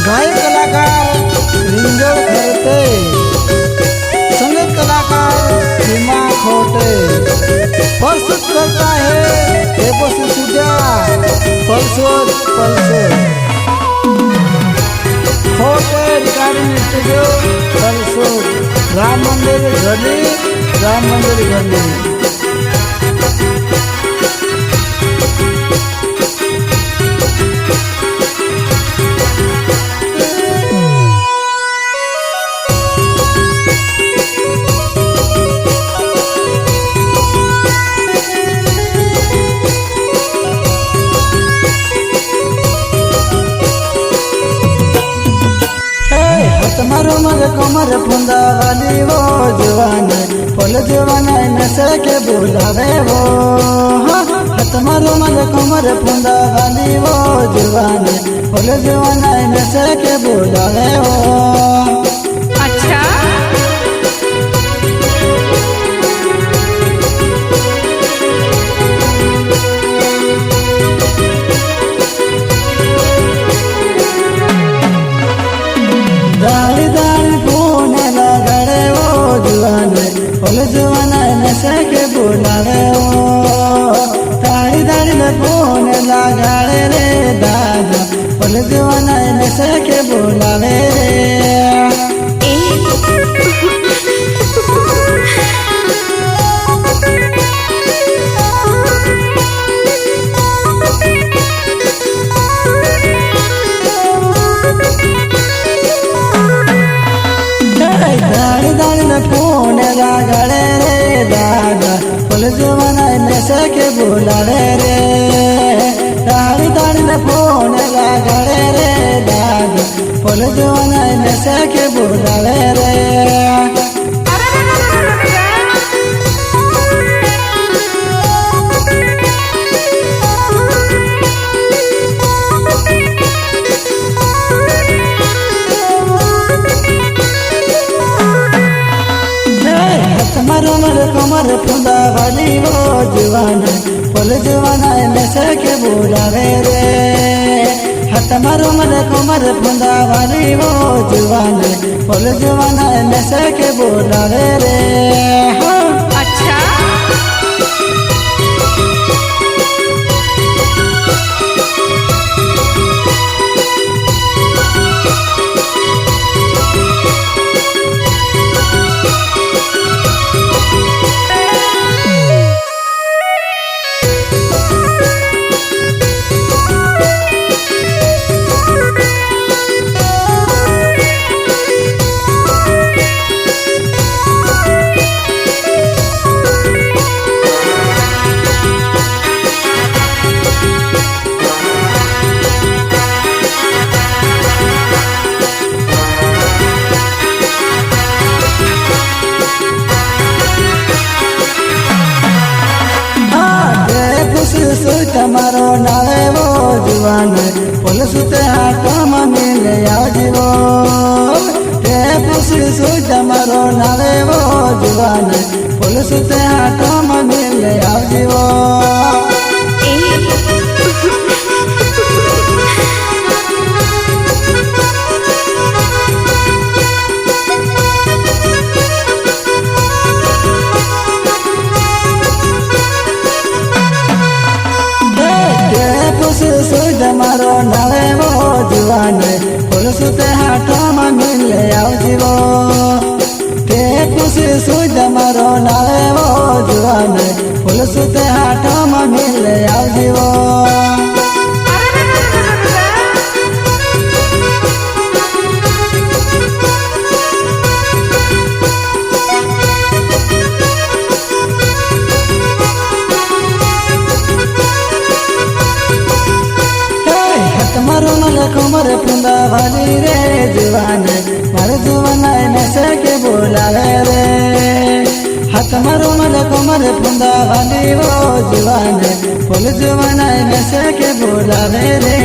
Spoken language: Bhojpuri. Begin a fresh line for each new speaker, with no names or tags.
गायक कलाकार रिंजल खरते, संगीत कलाकार सीमा खोटे, प्रस्तुत करता है देवसी सुजा पल्सोर खोटे रिकॉर्डिंग स्टूडियो पल्सोर राम मंदिर गली। मारो मग कमर फुंदा वाली वो जवान पल जवान नशे के बुलावे वो। हाथ मारो मग कमर फुंदा वाली वो जवान पल जवान नशे के बुलावे वो।
अच्छा
दाड़ी दाड़ी फोन लगाड़े वो जुआन पल जुआन नशे के बुलावे वो। दाड़ी दाड़ी फोन लगाड़े रे दादा पल जुआन नशे के बुलावे रे। दाड़ी दाड़ी फोन लगाड़े रे दादा पल जुआन नशे के बुलावे रे। दाड़ी दाड़ी फोन लगाड़े रे दादा पल जुआन नशे के बुलावे रे। मारो मर कमर फुंदा वाली वो जवान पल जवान नशे के बुलावे रे। हाथ मारो मर कमर फुंदा वाली वो जवान पल जवान नशे के बुलावे रे।
अच्छा मारो नाले वो जुआन पल सुते हाथ मिले आओ जीवो। सुत मारो नाले वो जुआन पल सुते हाथ मिले आओ जीवो। सुध मारो नाले वो जुआन पल सुते हाथ मिले आओ जीवो। सुध मारो नाले वो जुआन पल सुते हाथ मिले आओ जीवो। मारो मल कमर फुंदा वाली रे जवान मारे जुआन नशे के बुलावे रे। हाथ मारो मल कमर फुंदा वाली वो जवान पल जुआन नशे के बुलावे रे।